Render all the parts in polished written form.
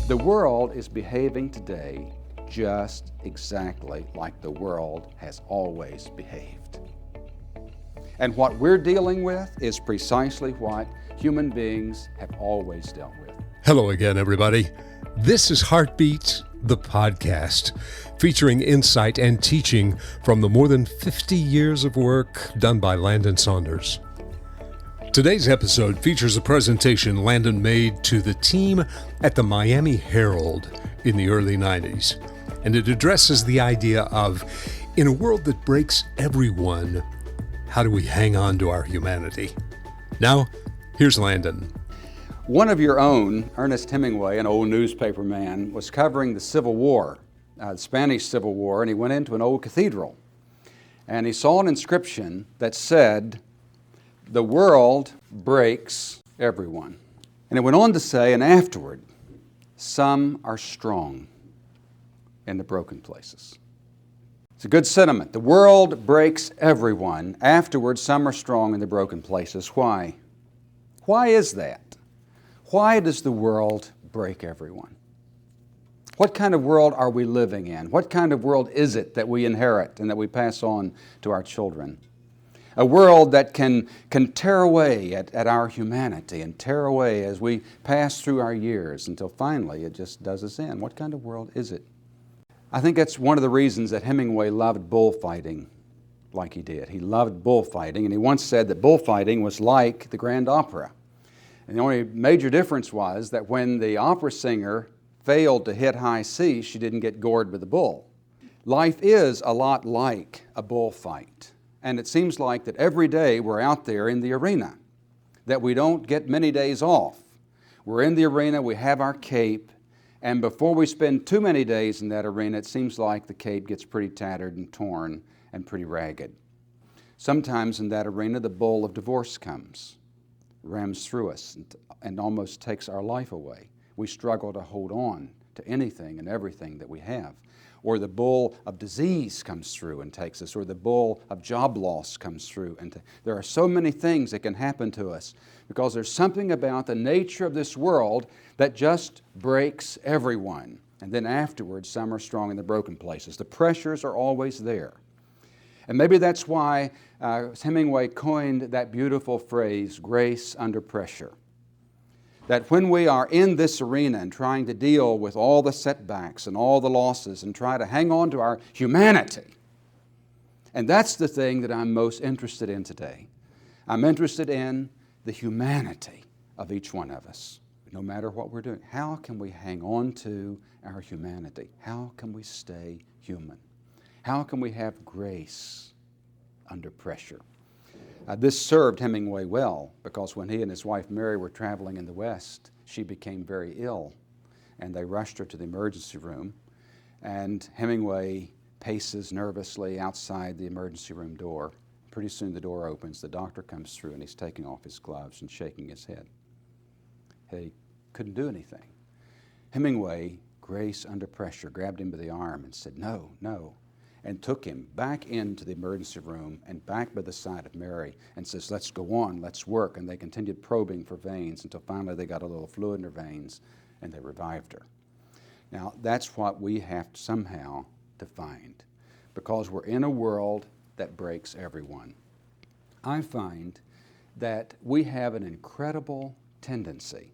The world is behaving today just exactly like the world has always behaved. And what we're dealing with is precisely what human beings have always dealt with. Hello again, everybody. This is Heartbeats, the podcast, featuring insight and teaching from the more than 50 years of work done by Landon Saunders. Today's episode features a presentation Landon made to the team at the Miami Herald in the early 90s, and it addresses the idea of, in a world that breaks everyone, how do we hang on to our humanity? Now, here's Landon. One of your own, Ernest Hemingway, an old newspaper man, was covering the Civil War, the Spanish Civil War, and he went into an old cathedral. And he saw an inscription that said, "The world breaks everyone." And it went on to say, and afterward, "Some are strong in the broken places." It's a good sentiment. The world breaks everyone. Afterward, some are strong in the broken places. Why? Why is that? Why does the world break everyone? What kind of world are we living in? What kind of world is it that we inherit and that we pass on to our children? A world that can tear away at our humanity and tear away as we pass through our years until finally it just does us in. What kind of world is it? I think that's one of the reasons that Hemingway loved bullfighting like he did. He loved bullfighting, and he once said that bullfighting was like the Grand Opera. And the only major difference was that when the opera singer failed to hit high C, she didn't get gored with a bull. Life is a lot like a bullfight. And it seems like that every day we're out there in the arena, that we don't get many days off. We're in the arena, we have our cape, and before we spend too many days in that arena, it seems like the cape gets pretty tattered and torn and pretty ragged. Sometimes in that arena, the bull of divorce comes, rams through us, and almost takes our life away. We struggle to hold on to anything and everything that we have. Or the bull of disease comes through and takes us, or the bull of job loss comes through. And there are so many things that can happen to us because there's something about the nature of this world that just breaks everyone. And then afterwards, some are strong in the broken places. The pressures are always there. And maybe that's why Hemingway coined that beautiful phrase, grace under pressure. That when we are in this arena and trying to deal with all the setbacks and all the losses and try to hang on to our humanity, and that's the thing that I'm most interested in today. I'm interested in the humanity of each one of us, no matter what we're doing. How can we hang on to our humanity? How can we stay human? How can we have grace under pressure? This served Hemingway well because when he and his wife Mary were traveling in the West, she became very ill, and they rushed her to the emergency room. And Hemingway paces nervously outside the emergency room door. Pretty soon the door opens, the doctor comes through, and he's taking off his gloves and shaking his head. He couldn't do anything. Hemingway, grace under pressure, grabbed him by the arm and said, "No, no," and took him back into the emergency room and back by the side of Mary and says, "Let's go on, let's work." And they continued probing for veins until finally they got a little fluid in her veins and they revived her. Now, that's what we have somehow to find because we're in a world that breaks everyone. I find that we have an incredible tendency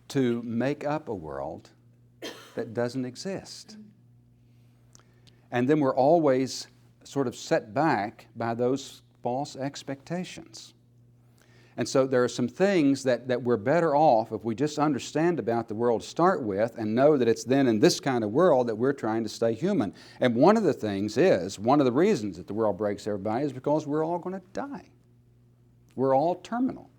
to make up a world that doesn't exist. And then we're always sort of set back by those false expectations. And so there are some things that we're better off if we just understand about the world to start with and know that it's then in this kind of world that we're trying to stay human. And one of the things is, one of the reasons that the world breaks everybody is because we're all going to die. We're all terminal.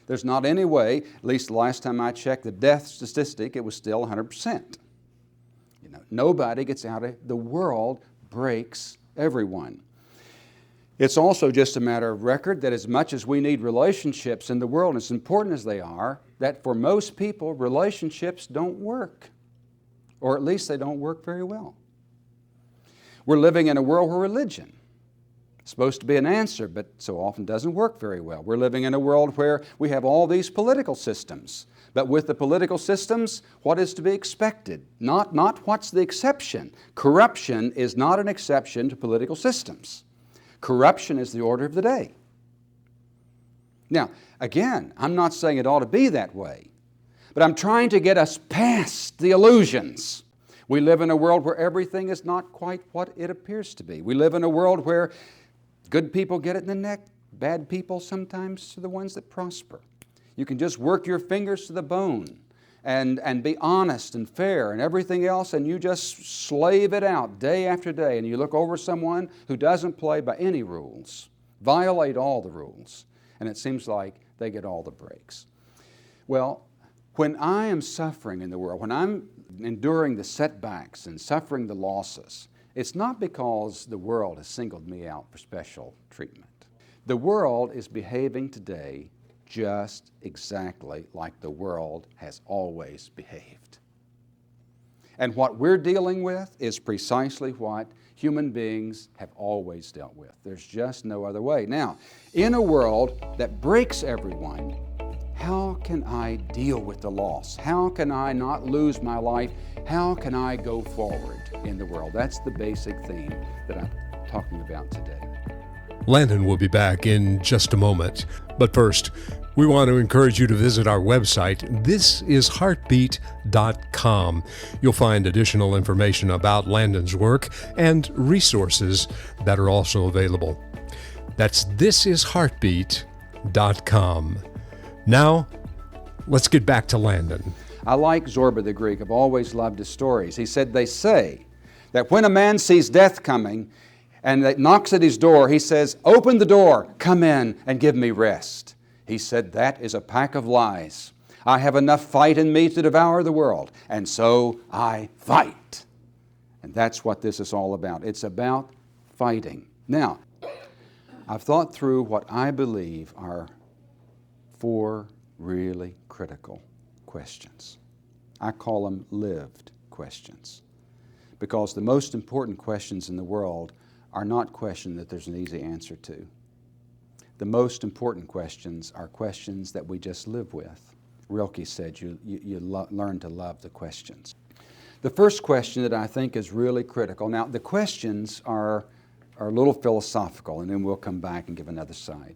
There's not any way, at least the last time I checked the death statistic, it was still 100%. Nobody gets out of it. The world breaks everyone. It's also just a matter of record that as much as we need relationships in the world, as important as they are, that for most people, relationships don't work. Or at least they don't work very well. We're living in a world where religion is supposed to be an answer, but so often doesn't work very well. We're living in a world where we have all these political systems, But with the political systems, what is to be expected? Not what's the exception. Corruption is not an exception to political systems. Corruption is the order of the day. Now, again, I'm not saying it ought to be that way, but I'm trying to get us past the illusions. We live in a world where everything is not quite what it appears to be. We live in a world where good people get it in the neck, bad people sometimes are the ones that prosper. You can just work your fingers to the bone and be honest and fair and everything else, and you just slave it out day after day, and you look over someone who doesn't play by any rules, violate all the rules, and it seems like they get all the breaks. Well, when I am suffering in the world, when I'm enduring the setbacks and suffering the losses, it's not because the world has singled me out for special treatment. The world is behaving today just exactly like the world has always behaved. And what we're dealing with is precisely what human beings have always dealt with. There's just no other way. Now, in a world that breaks everyone, how can I deal with the loss? How can I not lose my life? How can I go forward in the world? That's the basic theme that I'm talking about today. Landon will be back in just a moment. But first, we want to encourage you to visit our website, thisisheartbeat.com. You'll find additional information about Landon's work and resources that are also available. That's thisisheartbeat.com. Now, let's get back to Landon. I like Zorba the Greek. I've always loved his stories. He said, they say that when a man sees death coming and it knocks at his door, he says, open the door, come in and give me rest. He said, that is a pack of lies. I have enough fight in me to devour the world, and so I fight. And that's what this is all about. It's about fighting. Now, I've thought through what I believe are 4 really critical questions. I call them lived questions, because the most important questions in the world are not questions that there's an easy answer to. The most important questions are questions that we just live with. Rilke said you learn to love the questions. The first question that I think is really critical, now the questions are a little philosophical, and then we'll come back and give another side.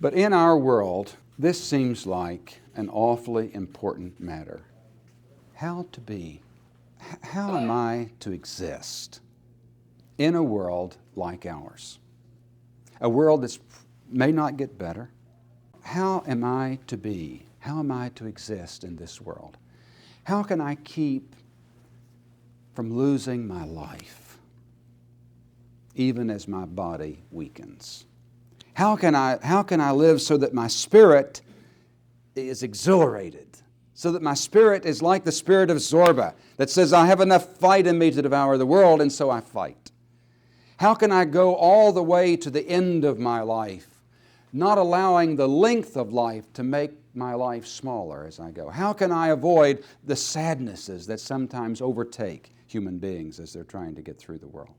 But in our world, this seems like an awfully important matter. How to be? How am I to exist in a world like ours? A world that may not get better. How am I to be? How am I to exist in this world? How can I keep from losing my life, even as my body weakens? How can I live so that my spirit is exhilarated, so that my spirit is like the spirit of Zorba that says, I have enough fight in me to devour the world, and so I fight? How can I go all the way to the end of my life, not allowing the length of life to make my life smaller as I go? How can I avoid the sadnesses that sometimes overtake human beings as they're trying to get through the world?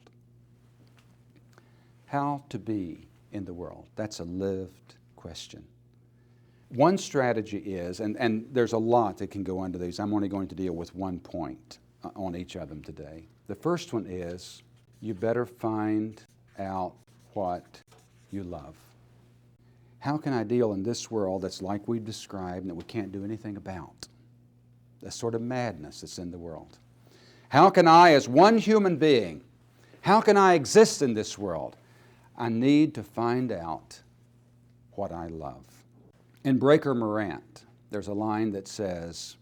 How to be in the world? That's a lived question. One strategy is, and there's a lot that can go into these. I'm only going to deal with one point on each of them today. The first one is, you better find out what you love. How can I deal in this world that's like we've described and that we can't do anything about? The sort of madness that's in the world. How can I, as one human being, how can I exist in this world? I need to find out what I love. In Breaker Morant, there's a line that says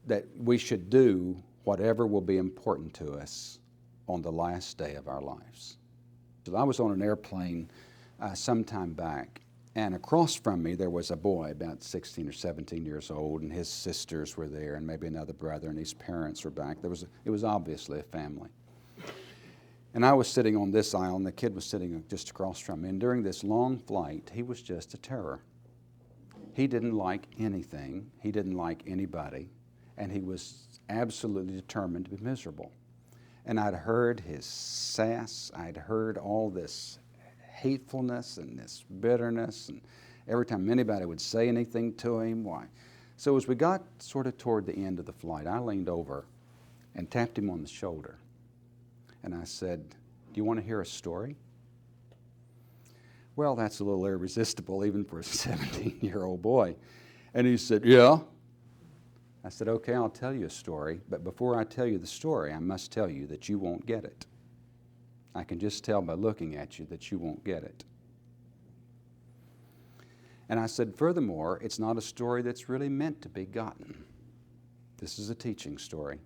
that we should do whatever will be important to us on the last day of our lives. So I was on an airplane some time back, and across from me there was a boy about 16 or 17 years old, and his sisters were there, and maybe another brother, and his parents were back. It was obviously a family. And I was sitting on this aisle, and the kid was sitting just across from me, and during this long flight, he was just a terror. He didn't like anything, he didn't like anybody, and he was absolutely determined to be miserable. And I'd heard his sass, I'd heard all this hatefulness and this bitterness, and every time anybody would say anything to him, why, So as we got sort of toward the end of the flight, I leaned over and tapped him on the shoulder. And I said, "Do you want to hear a story?" Well, that's a little irresistible even for a 17-year-old boy. And he said, "Yeah." I said, "Okay, I'll tell you a story, but before I tell you the story, I must tell you that you won't get it. I can just tell by looking at you that you won't get it." And I said, "Furthermore, it's not a story that's really meant to be gotten. This is a teaching story.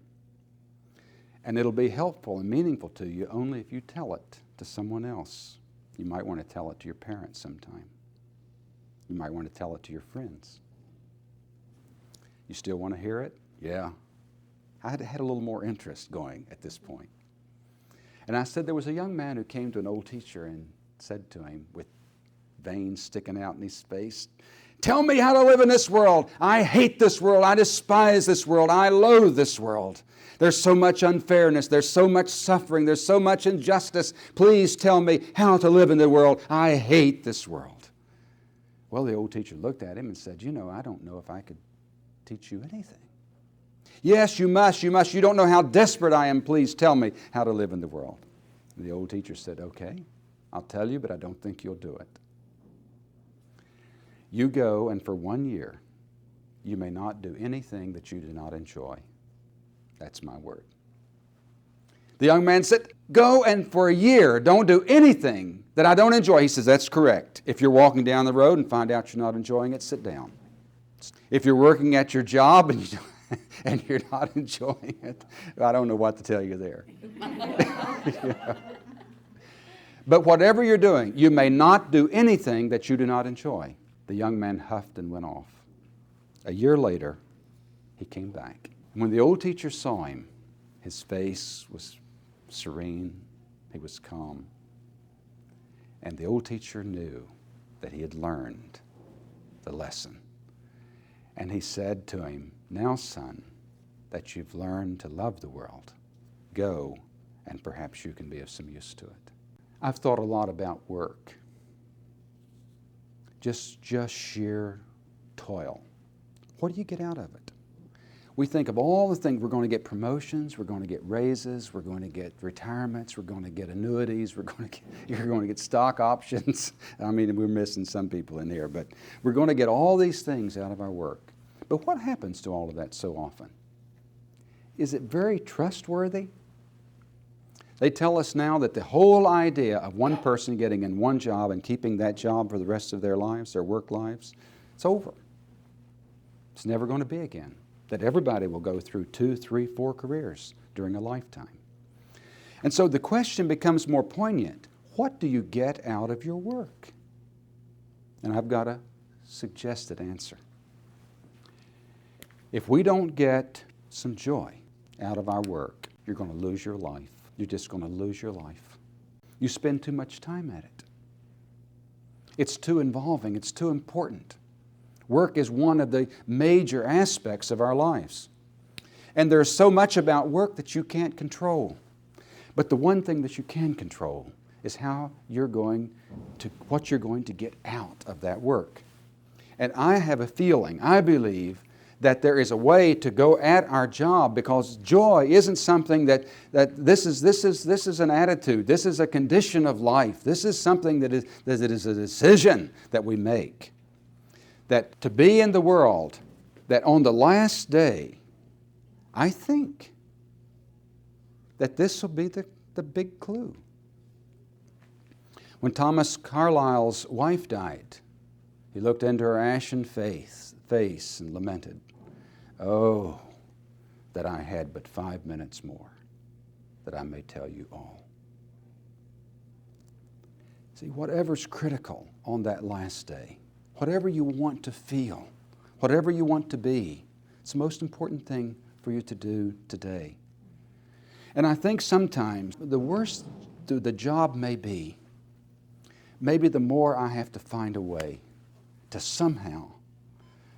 And it'll be helpful and meaningful to you only if you tell it to someone else. You might want to tell it to your parents sometime. You might want to tell it to your friends. You still want to hear it?" "Yeah." I had a little more interest going at this point. And I said there was a young man who came to an old teacher and said to him with veins sticking out in his face, "Tell me how to live in this world. I hate this world. I despise this world. I loathe this world. There's so much unfairness. There's so much suffering. There's so much injustice. Please tell me how to live in the world. I hate this world." Well, the old teacher looked at him and said, I don't know if I could teach you anything." "Yes, you must. You must. You don't know how desperate I am. Please tell me how to live in the world." And the old teacher said, "Okay, I'll tell you, but I don't think you'll do it. You go, and for 1 year, you may not do anything that you do not enjoy. That's my word." The young man said, "Go, and for a year, don't do anything that I don't enjoy." He says, "That's correct. If you're walking down the road and find out you're not enjoying it, sit down. If you're working at your job and you're not enjoying it, I don't know what to tell you there." Yeah. "But whatever you're doing, you may not do anything that you do not enjoy." The young man huffed and went off. A year later, he came back. When the old teacher saw him, his face was serene, he was calm. And the old teacher knew that he had learned the lesson. And he said to him, "Now, son, that you've learned to love the world, go, and perhaps you can be of some use to it." I've thought a lot about work. Just sheer toil. What do you get out of it? We think of all the things. We're going to get promotions, we're going to get raises, we're going to get retirements, we're going to get annuities, you're going to get stock options. I mean, we're missing some people in here, but we're going to get all these things out of our work. But what happens to all of that so often? Is it very trustworthy? They tell us now that the whole idea of one person getting in one job and keeping that job for the rest of their lives, their work lives, it's over. It's never going to be again. That everybody will go through 2, 3, 4 careers during a lifetime. And so the question becomes more poignant. What do you get out of your work? And I've got a suggested answer. If we don't get some joy out of our work, you're going to lose your life. You're just going to lose your life. You spend too much time at it. It's too involving. It's too important. Work is one of the major aspects of our lives. And there's so much about work that you can't control. But the one thing that you can control is what you're going to get out of that work. And I have a feeling, I believe, that there is a way to go at our job, because joy isn't something that this is an attitude. This is a condition of life. This is something that is a decision that we make. That to be in the world, that on the last day, I think that this will be the big clue. When Thomas Carlyle's wife died, he looked into her ashen face and lamented, "Oh, that I had but 5 minutes more, that I may tell you all." See, whatever's critical on that last day, whatever you want to feel, whatever you want to be, it's the most important thing for you to do today. And I think sometimes the worse the job may be, maybe the more I have to find a way to somehow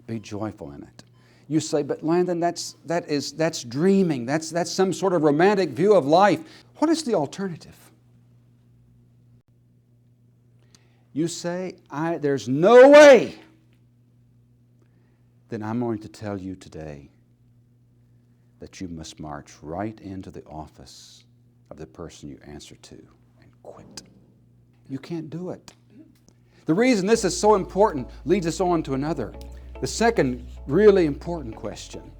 be joyful in it. You say, "But Landon, that's dreaming. That's some sort of romantic view of life." What is the alternative? You say, "There's no way then I'm going to tell you today that you must march right into the office of the person you answer to and quit. You can't do it. The reason this is so important leads us on to another. The second really important question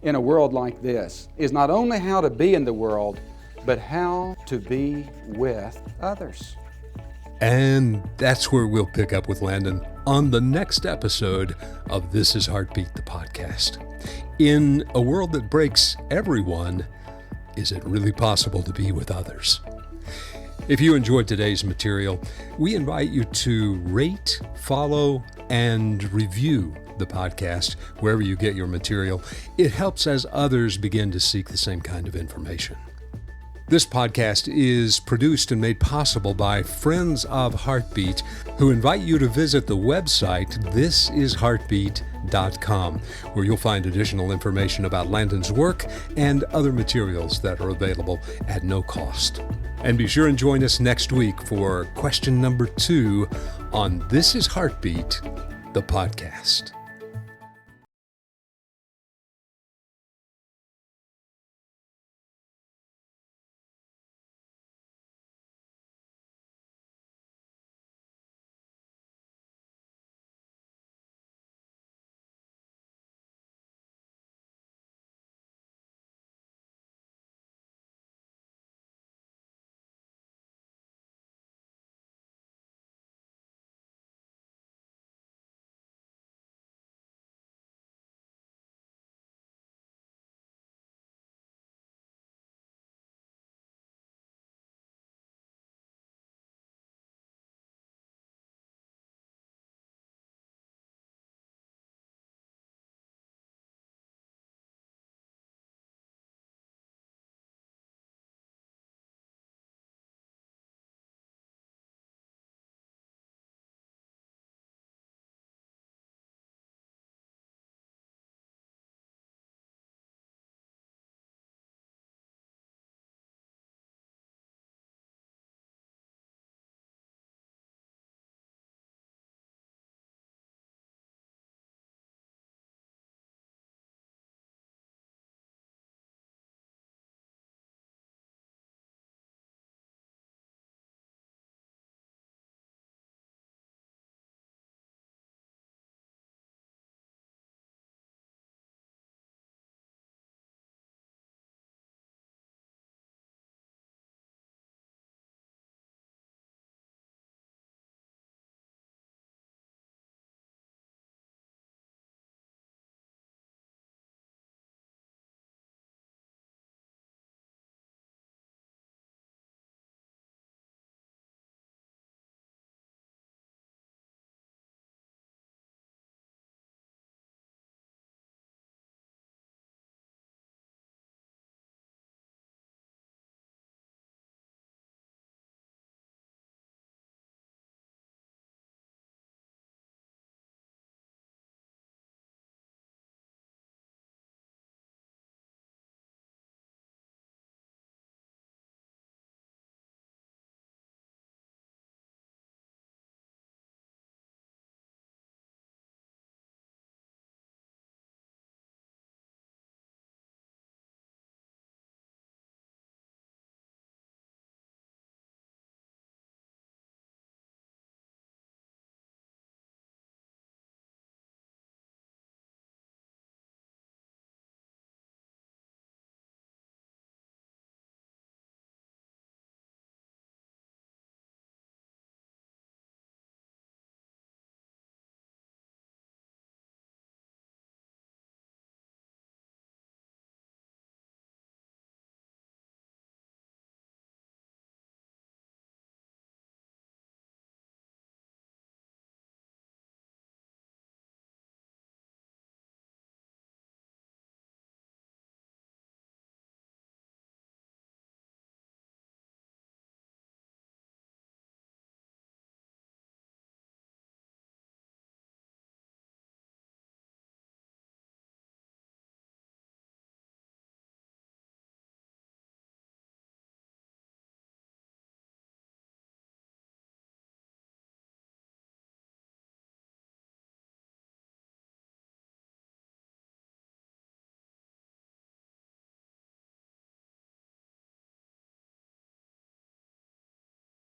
in a world like this is not only how to be in the world, but how to be with others. And that's where we'll pick up with Landon on the next episode of This is Heartbeat, the podcast. In a world that breaks everyone, is it really possible to be with others? If you enjoyed today's material, we invite you to rate, follow, and review the podcast wherever you get your material. It helps as others begin to seek the same kind of information. This podcast is produced and made possible by Friends of Heartbeat, who invite you to visit the website thisisheartbeat.com, where you'll find additional information about Landon's work and other materials that are available at no cost. And be sure and join us next week for question number 2 on This is Heartbeat, the podcast.